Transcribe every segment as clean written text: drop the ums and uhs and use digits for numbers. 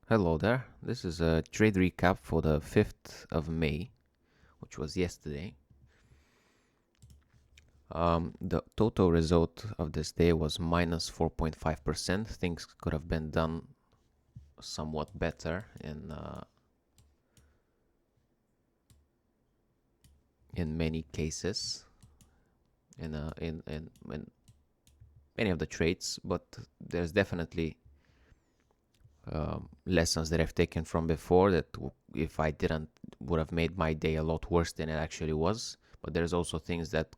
Hello there. This is a trade recap for the 5th of May, which was yesterday. The total result of this day was minus 4.5%. Things could have been done somewhat better in many cases in many of the trades, but there's definitely lessons that I've taken from before that if I didn't would have made my day a lot worse than it actually was. But there's also things that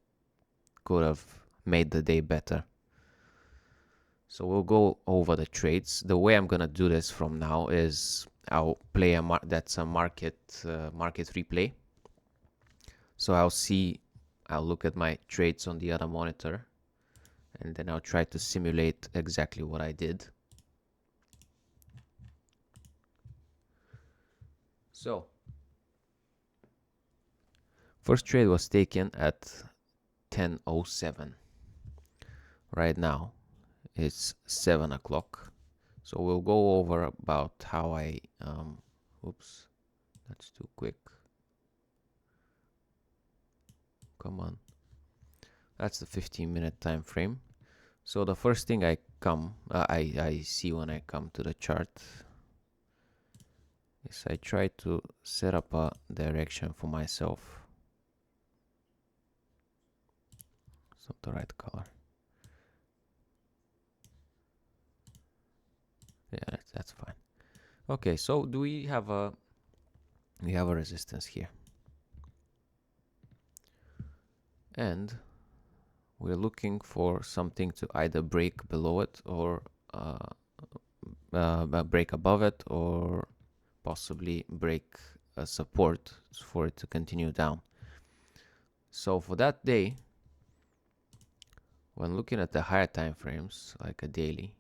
could have made the day better. So we'll go over the trades. The way I'm gonna do this from now is I'll play a market replay. So I'll look at my trades on the other monitor, and then I'll try to simulate exactly what I did. So first trade was taken at 10:07. Right now it's 7 o'clock. So we'll go over about how I oops, that's too quick. Come on. That's the 15-minute time frame. So the first thing I see when I come to the chart is I try to set up a direction for myself. It's not the right color. Yeah, that's fine. Okay, so do we have a resistance here, and we're looking for something to either break below it or break above it, or possibly break a support for it to continue down. So for that day, when looking at the higher time frames, like a daily,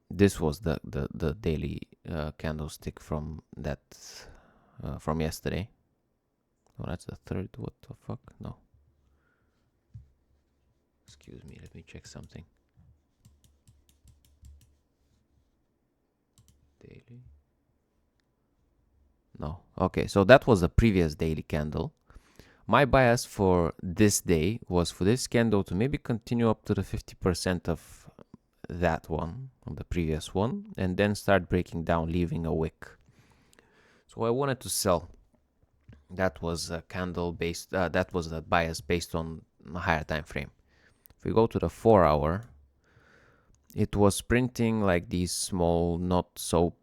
this was the daily candlestick from that from yesterday. Oh, that's the third. What the fuck? No. Excuse me. Let me check something. Daily. No. Okay, so that was the previous daily candle. My bias for this day was for this candle to maybe continue up to the 50% of that one, of the previous one, and then start breaking down, leaving a wick. So I wanted to sell. That was a candle based, that was the bias based on a higher time frame. If we go to the 4-hour, it was printing like these small, not so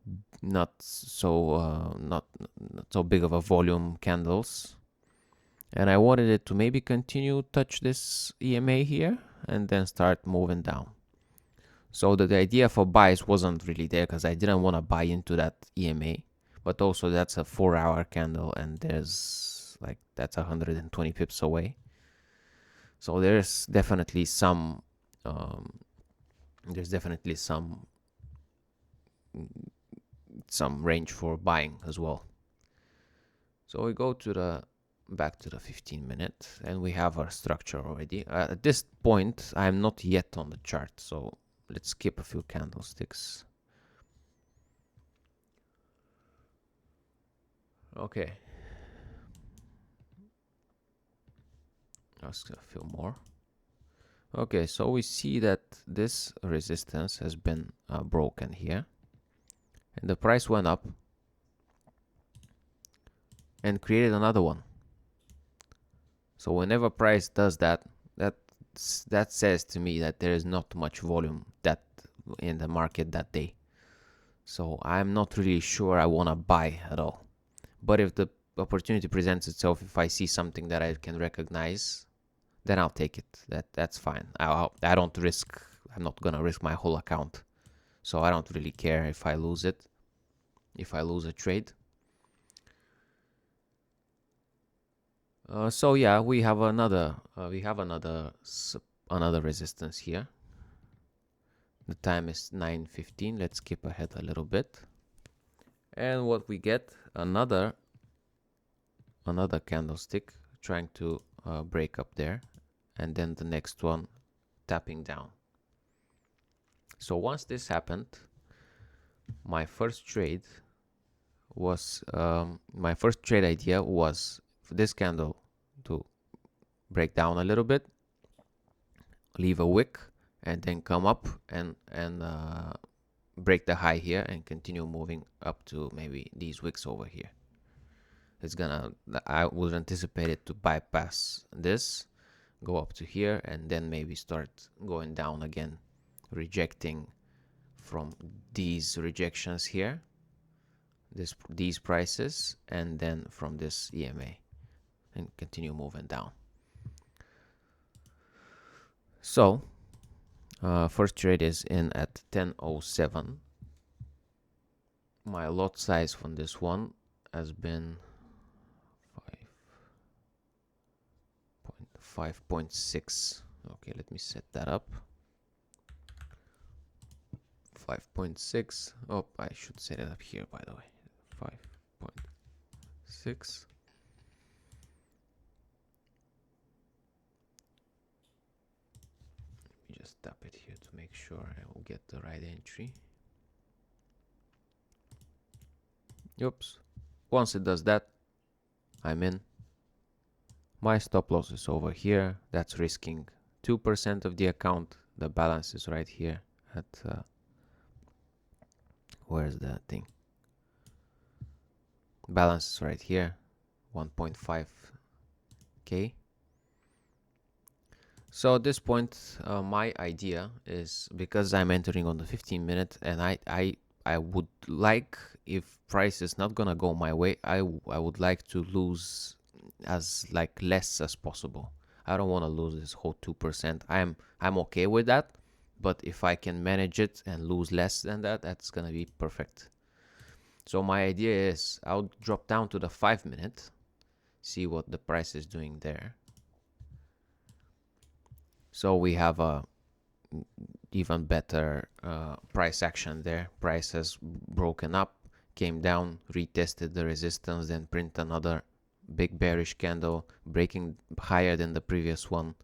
big of a volume candles, and I wanted it to maybe continue touch this EMA here and then start moving down. So the idea for buys wasn't really there because I didn't want to buy into that EMA, but also that's a 4-hour candle and that's 120 pips away. So there's definitely some range for buying as well. So we go to back to the 15-minute, and we have our structure already. At this point, I'm not yet on the chart, so let's skip a few candlesticks. Okay. Let's a few more. Okay, so we see that this resistance has been broken here, and the price went up and created another one. So whenever price does that says to me that there is not much volume that in the market that day. So I'm not really sure I want to buy at all. But if the opportunity presents itself, if I see something that I can recognize, then I'll take it. That's fine. I don't risk. I'm not gonna risk my whole account, so I don't really care if I lose it. If I lose a trade. So yeah, we have another resistance here. The time is 9:15. Let's skip ahead a little bit, and what we get, another candlestick trying to break up there, and then the next one tapping down. So once this happened, my first trade idea was for this candle to break down a little bit, leave a wick, and then come up and break the high here and continue moving up to maybe these wicks over here. I would anticipate it to bypass this, go up to here, and then maybe start going down again, rejecting from these rejections here, these prices, and then from this EMA, and continue moving down. So first trade is in at 10.07. My lot size from this one has been 5.6. Okay, let me set that up. 5.6. Oh, I should set it up here, by the way. 5.6. Let me just tap it here to make sure I will get the right entry. Oops. Once it does that, I'm in. My stop loss is over here. That's risking 2% of the account. The balance is right here at where's the thing? Balance is right here, 1.5k. So at this point, my idea is, because I'm entering on the 15-minute, and I would like, if price is not gonna go my way, I would like to lose as less as possible. I don't want to lose this whole 2%. I'm okay with that, but if I can manage it and lose less than that, that's gonna be perfect. So my idea is I'll drop down to the 5-minute, see what the price is doing there. So we have a even better price action there. Price has broken up, came down, retested the resistance, then print another big bearish candle, breaking higher than the previous one.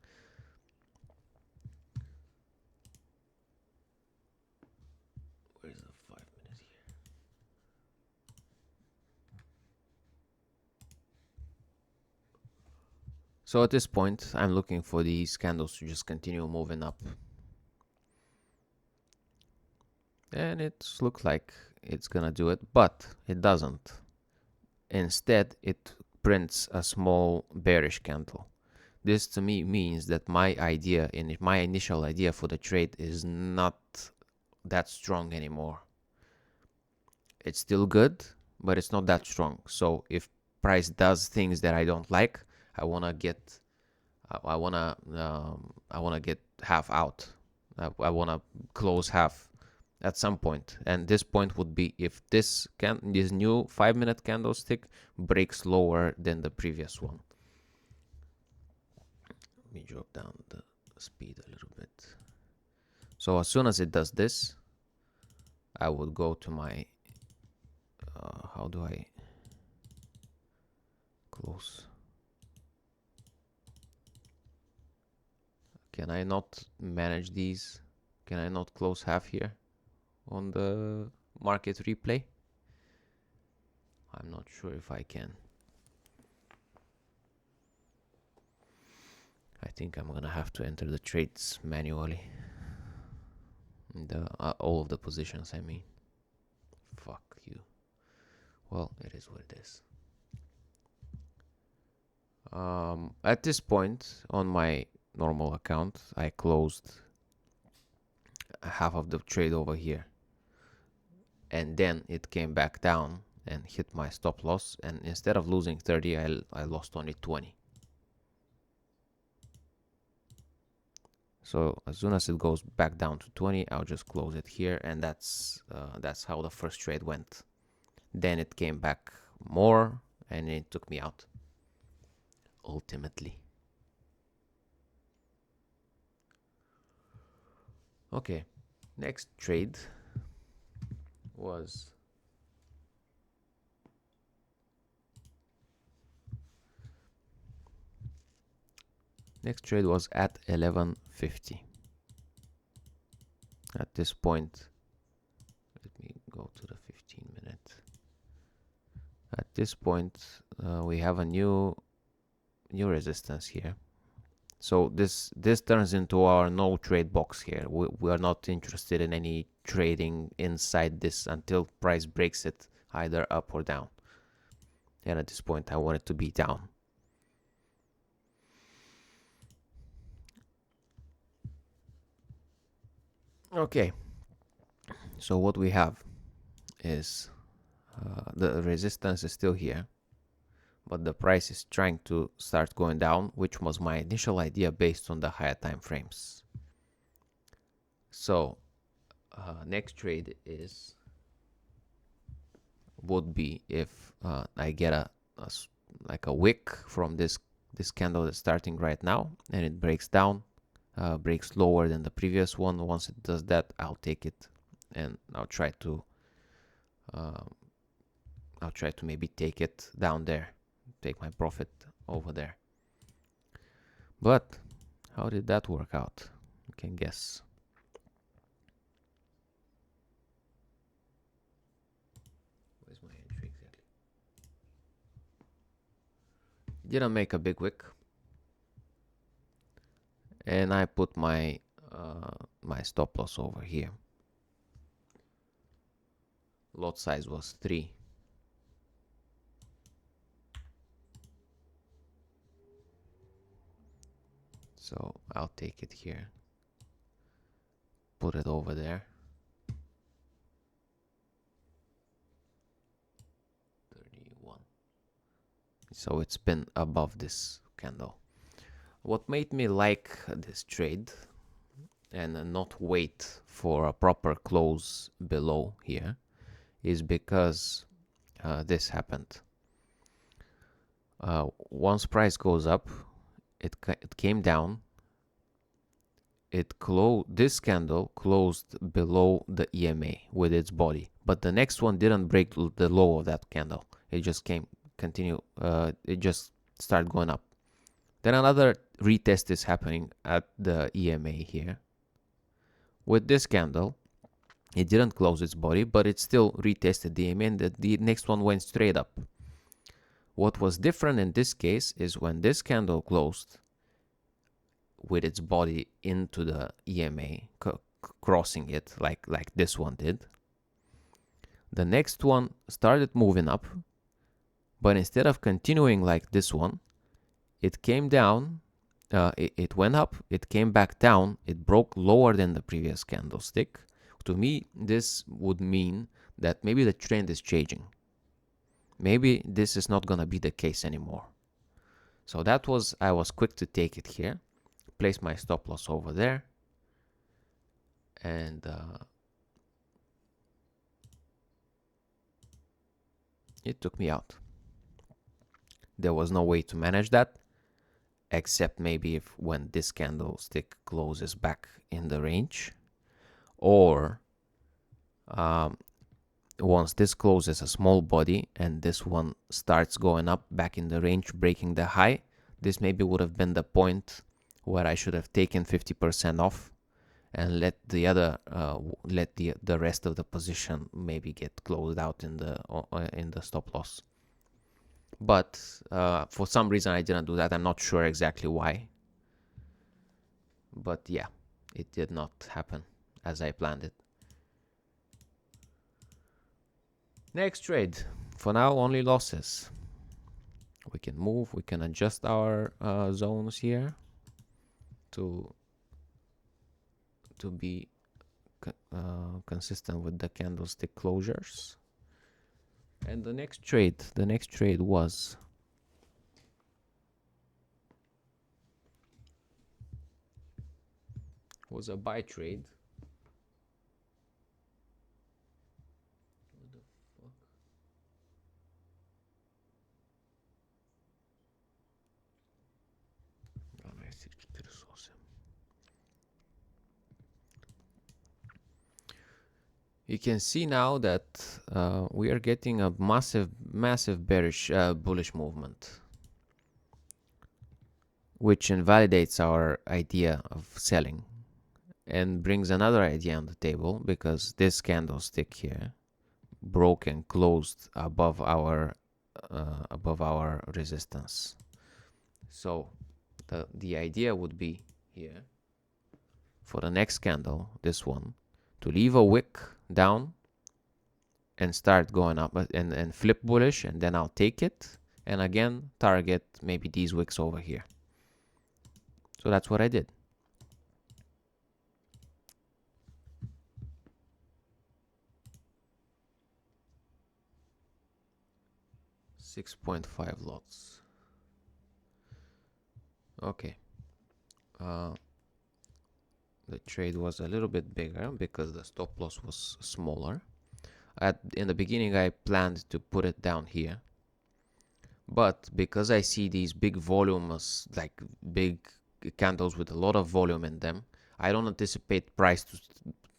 Where's the 5-minute here? So at this point, I'm looking for these candles to just continue moving up. And it looks like it's gonna do it, but it doesn't. Instead, it prints a small bearish candle. This to me means that my initial idea for the trade is not that strong anymore. It's still good, but it's not that strong. So if price does things that I don't like, I wanna get half out. I wanna close half at some point, and this point would be if this new 5-minute candlestick breaks lower than the previous one. Let me drop down the speed a little bit. So as soon as it does this, I would go to my how do I close? Can I not manage these? Can I not close half here on the market replay? I'm not sure if I can. I think I'm gonna have to enter the trades manually. All of the positions, I mean. Fuck you. Well, it is what it is. At this point on my normal account, I closed half of the trade over here, and then it came back down and hit my stop loss, and instead of losing 30, I lost only 20. So as soon as it goes back down to 20, I'll just close it here, and that's how the first trade went. Then it came back more, and it took me out ultimately. Okay, next trade was at 11:50. At this point, let me go to the 15-minute. At this point, we have a new resistance here. So this turns into our no trade box here. We are not interested in any trading inside this until price breaks it either up or down. And at this point, I want it to be down. Okay. So what we have is the resistance is still here, but the price is trying to start going down, which was my initial idea based on the higher time frames. So next trade would be if I get like a wick from this candle that's starting right now, and it breaks down, breaks lower than the previous one. Once it does that, I'll take it, and I'll try to maybe take it down there, take my profit over there. But how did that work out? You can guess. Where's my entry exactly? Didn't make a big wick, and I put my my stop loss over here. Lot size was 3. So I'll take it here, put it over there. 31. So it's been above this candle. What made me like this trade and not wait for a proper close below here is because this happened. Once price goes up, it came down. This candle closed below the EMA with its body, but the next one didn't break the low of that candle. It just it just started going up. Then another retest is happening at the EMA here. With this candle, it didn't close its body, but it still retested the EMA, and the next one went straight up. What was different in this case is when this candle closed with its body into the EMA, crossing it like this one did, the next one started moving up, but instead of continuing like this one, it came down, it went up, it came back down, it broke lower than the previous candlestick. To me, this would mean that maybe the trend is changing. Maybe this is not gonna be the case anymore. So I was quick to take it here, place my stop loss over there, and it took me out. There was no way to manage that, except maybe when this candlestick closes back in the range, or once this closes a small body and this one starts going up back in the range, breaking the high, this maybe would have been the point where I should have taken 50% off and let the other the rest of the position maybe get closed out in the stop loss. But for some reason I didn't do that. I'm not sure exactly why, but yeah, it did not happen as I planned it. Next trade. For now, only losses. We can move, we can adjust our zones here to be consistent with the candlestick closures. And the next trade was a buy trade. You can see now that we are getting a massive bullish movement, which invalidates our idea of selling. and brings another idea on the table, because this candlestick here broke and closed above our resistance. So the idea would be here for the next candle, this one, to leave a wick down and start going up and flip bullish, and then I'll take it and again target maybe these wicks over here. So that's what I did. $6.5 lots. Okay. The trade was a little bit bigger because the stop loss was smaller. In the beginning, I planned to put it down here, but because I see these big volumes, like big candles with a lot of volume in them, I don't anticipate price to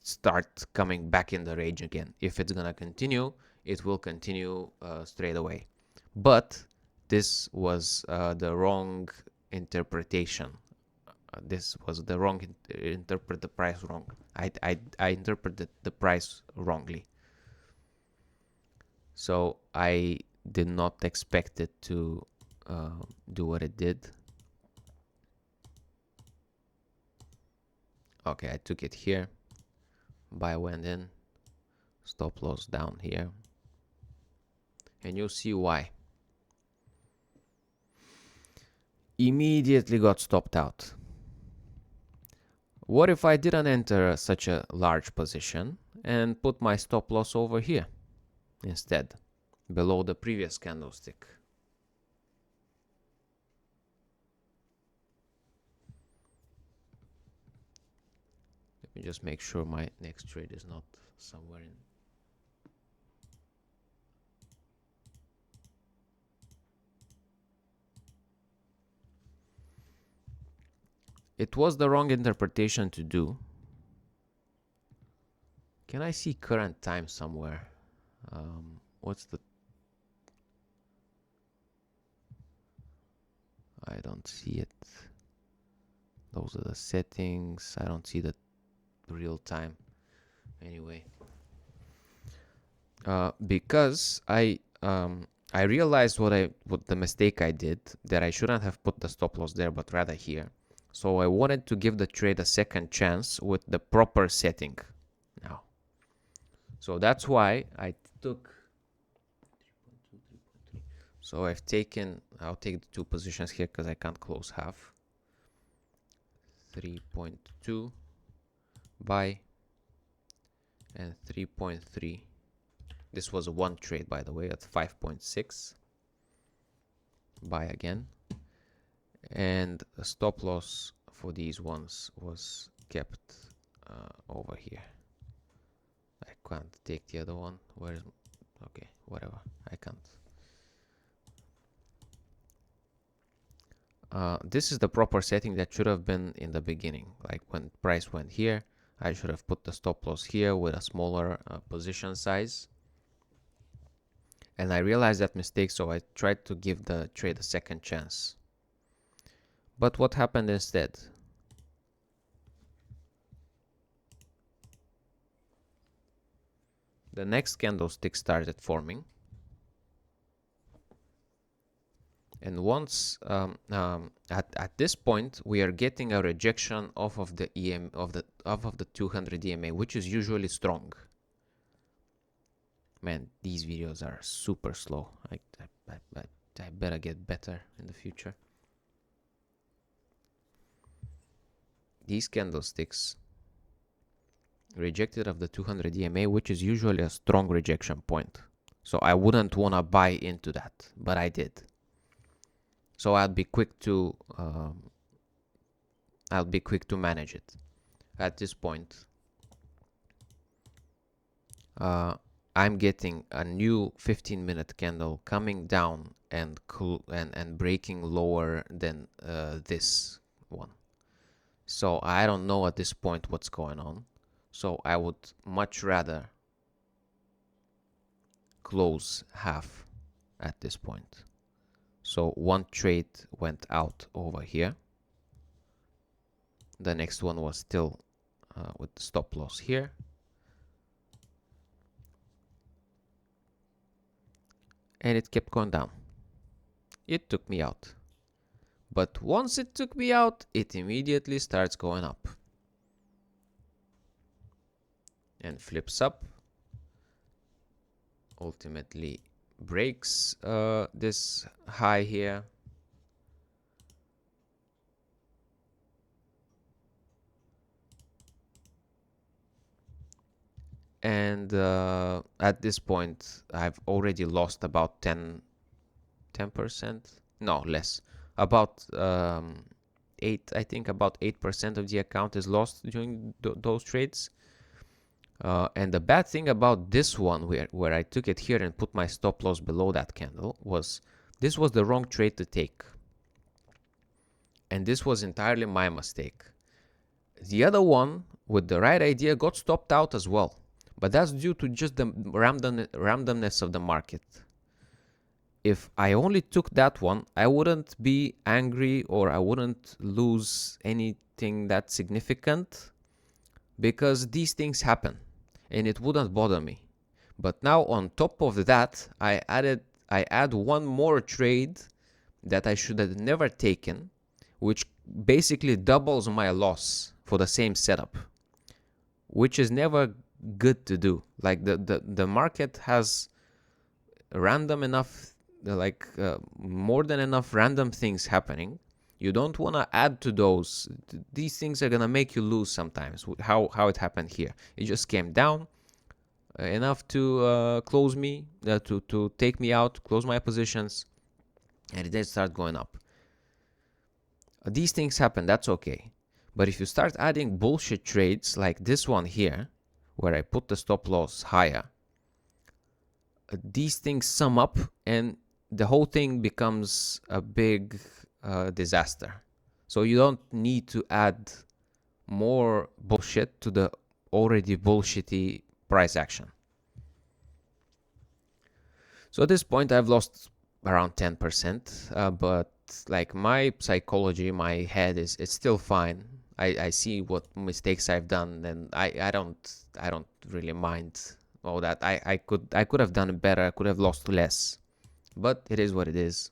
start coming back in the range again. If it's gonna continue, it will continue straight away. But this was the wrong interpretation. This was the wrong interpret the price wrong. I interpreted the price wrongly. So I did not expect it to do what it did. Okay, I took it here. Buy went in. Stop loss down here. And you'll see why. Immediately got stopped out. What if I didn't enter such a large position and put my stop loss over here instead, below the previous candlestick? Let me just make sure my next trade is not somewhere in. It was the wrong interpretation to do. Can I see current time somewhere? What's the... I don't see it. Those are the settings. I don't see the real time. Anyway, because I realized what the mistake I did, that I shouldn't have put the stop loss there, but rather here. So I wanted to give the trade a second chance with the proper setting now. So that's why I took. So I'll take the two positions here because I can't close half. 3.2 buy and 3.3. This was a one trade, by the way, at 5.6. Buy again. And the stop loss for these ones was kept over here. I can't take the other one. Where is... Okay, whatever. I can't. This is the proper setting that should have been in the beginning. Like when price went here, I should have put the stop loss here with a smaller position size. And I realized that mistake, so I tried to give the trade a second chance. But what happened instead? The next candlestick started forming. And once at this point, we are getting a rejection off of the off of the 200 EMA, which is usually strong. Man, these videos are super slow. I better get better in the future. These candlesticks rejected of the 200 EMA, which is usually a strong rejection point. So I wouldn't want to buy into that, but I did. So I'll be quick to manage it. At this point, I'm getting a new 15-minute candle coming down and breaking lower than this one. So I don't know at this point what's going on. So I would much rather close half at this point. So one trade went out over here. The next one was still with the stop loss here. And it kept going down. It took me out. But once it took me out, it immediately starts going up. And flips up. Ultimately breaks this high here. And at this point, I've already lost about 10%. No, less. About 8, I think about 8% of the account is lost during those trades. And the bad thing about this one, where I took it here and put my stop loss below that candle, was this was the wrong trade to take. And this was entirely my mistake. The other one, with the right idea, got stopped out as well. But that's due to just the randomness of the market. If I only took that one, I wouldn't be angry or I wouldn't lose anything that significant, because these things happen and it wouldn't bother me. But now on top of that, I add one more trade that I should have never taken, which basically doubles my loss for the same setup, which is never good to do. Like the market has random enough, more than enough random things happening. You don't want to add to those. These things are gonna make you lose sometimes. How it happened here. It just came down enough to close me, to take me out, close my positions, and it then start going up. These things happen. That's okay. But if you start adding bullshit trades like this one here, where I put the stop loss higher, these things sum up and the whole thing becomes a big disaster. So you don't need to add more bullshit to the already bullshitty price action. So at this point I've lost around 10%, but like my psychology, my head is still fine. I see what mistakes I've done, and I don't really mind all that. I could have done it better. I could have lost less, but it is what it is.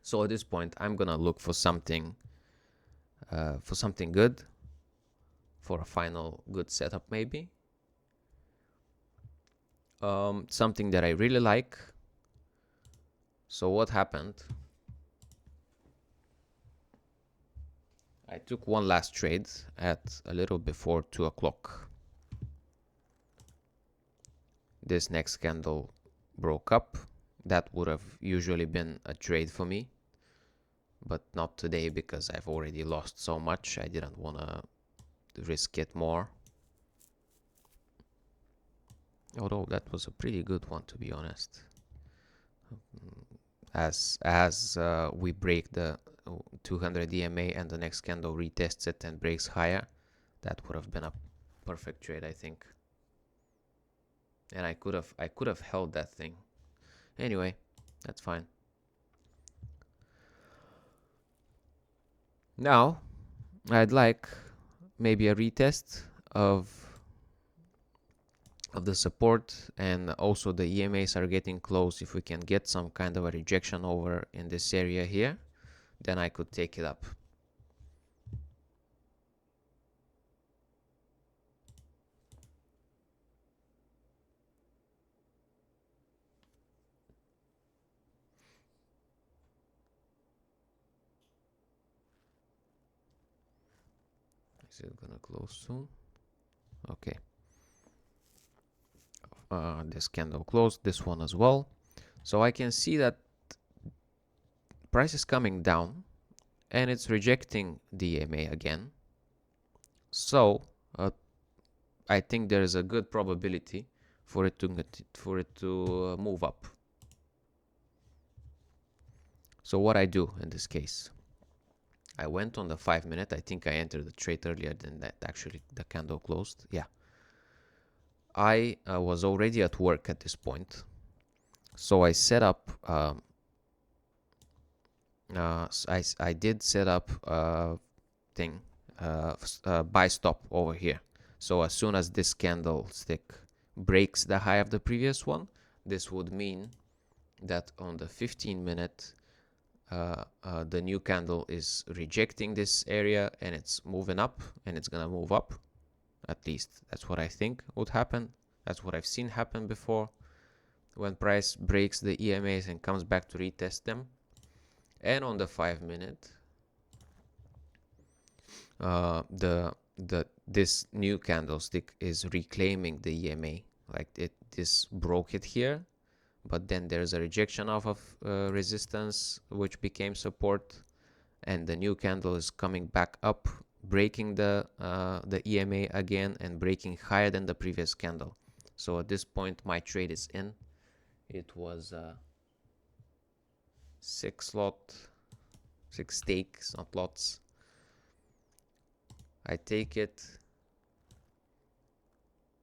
So at this point, I'm gonna look for something good, for a final good setup maybe. Something that I really like. So what happened? I took one last trade at a little before 2 o'clock. This next candle broke up. That would have usually been a trade for me, but not today because I've already lost so much. I didn't want to risk it more. Although that was a pretty good one, to be honest. As we break the 200 EMA and the next candle retests it and breaks higher, that would have been a perfect trade, I think. And I could have held that thing. Anyway, that's fine. Now, I'd like maybe a retest of the support, and also the EMAs are getting close. If we can get some kind of a rejection over in this area here, then I could take it up. Is it gonna close soon? Okay. This candle closed, this one as well. So I can see that price is coming down and it's rejecting the EMA again. So I think there is a good probability for it to move up. So what I do in this case, I went on the 5-minute. I think I entered the trade earlier than that. Actually, the candle closed. Yeah. I was already at work at this point, so I set up. I did set up a thing, buy stop over here. So as soon as this candlestick breaks the high of the previous one, this would mean that on the 15-minute, the new candle is rejecting this area and it's moving up, and it's gonna move up. At least that's what I think would happen. That's what I've seen happen before when price breaks the EMAs and comes back to retest them. And on the 5-minute, this new candlestick is reclaiming the EMA. Like this broke it here, but then there's a rejection off of resistance, which became support, and the new candle is coming back up, breaking the EMA again and breaking higher than the previous candle. So at this point, my trade is in. It was 6 stakes, not lots. I take it.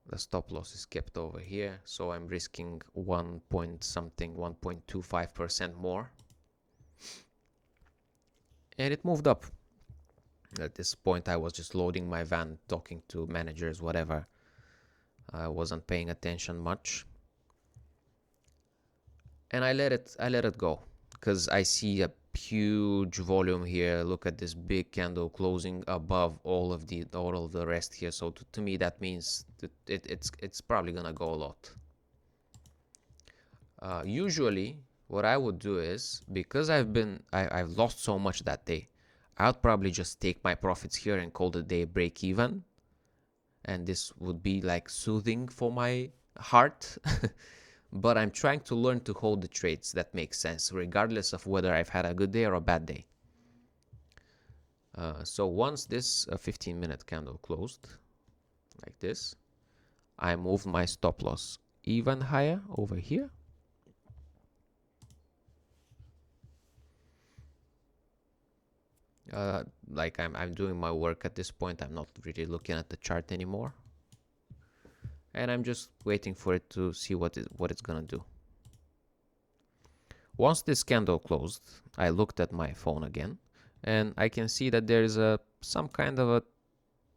The stop loss is kept over here, so I'm risking 1.25% more. And it moved up. At this point, I was just loading my van, talking to managers, whatever. I wasn't paying attention much. And I let it go, because I see a huge volume here. Look at this big candle closing above all of the rest here. So to me, that means that it's probably gonna go a lot. Usually what I would do is, because I've lost so much that day, I would probably just take my profits here and call the day break even, and this would be like soothing for my heart. But I'm trying to learn to hold the trades that make sense, regardless of whether I've had a good day or a bad day. So once this 15-minute candle closed, like this, I moved my stop loss even higher over here. Like I'm doing my work at this point. I'm not really looking at the chart anymore. And I'm just waiting for it to see what it's gonna do. Once this candle closed, I looked at my phone again, and I can see that there's some kind of a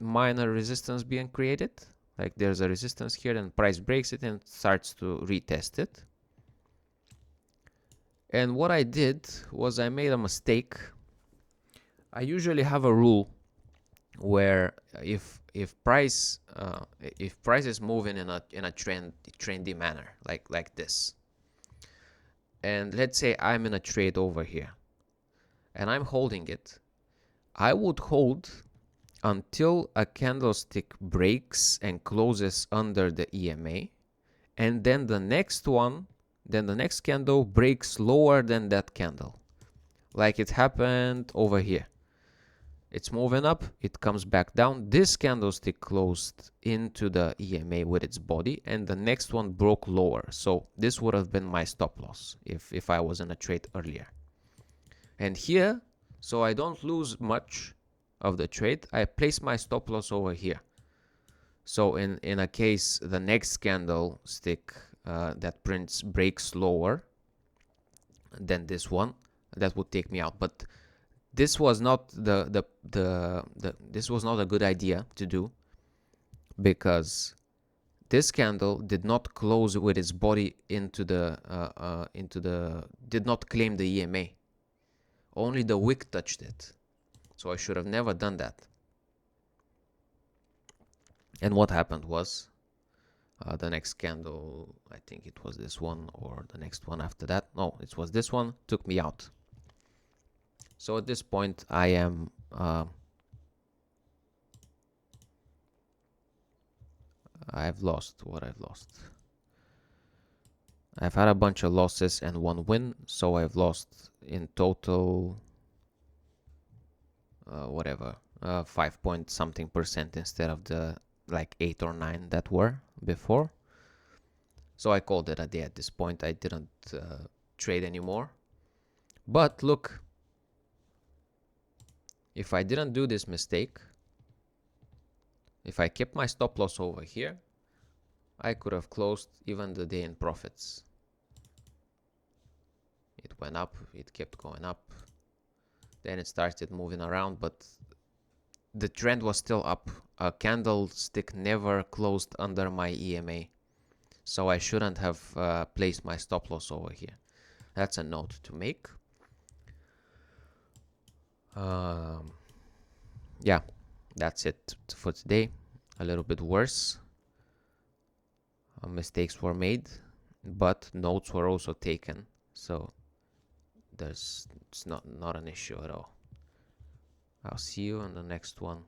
minor resistance being created. Like there's a resistance here, and price breaks it and starts to retest it. And what I did was I made a mistake. I usually have a rule where if price is moving in a trendy manner, like this, and let's say I'm in a trade over here and I'm holding it, I would hold until a candlestick breaks and closes under the EMA, and then the next candle breaks lower than that candle, like it happened over here. It's moving up, it comes back down. This candlestick closed into the EMA with its body, and the next one broke lower. So this would have been my stop loss if I was in a trade earlier. And here, so I don't lose much of the trade, I place my stop loss over here. So in a case the next candlestick that breaks lower than this one, that would take me out. But this was not this was not a good idea to do, because this candle did not close with its body into the did not claim the EMA. Only the wick touched it. So I should have never done that. And what happened was the next candle, I think it was this one or the next one after that. No, it was this one, took me out. So at this point, I am I've lost what I've lost. I've had a bunch of losses and one win, so I've lost in total whatever 5 point something% instead of the like 8 or 9 that were before. So I called it a day at this point. I didn't trade anymore. But look, if I didn't do this mistake, if I kept my stop loss over here, I could have closed even the day in profits. It went up, it kept going up. Then it started moving around, but the trend was still up. A candlestick never closed under my EMA, so I shouldn't have placed my stop loss over here. That's a note to make. Yeah, that's it for today. A little bit worse. Mistakes were made, but notes were also taken, so it's not an issue at all. I'll see you on the next one.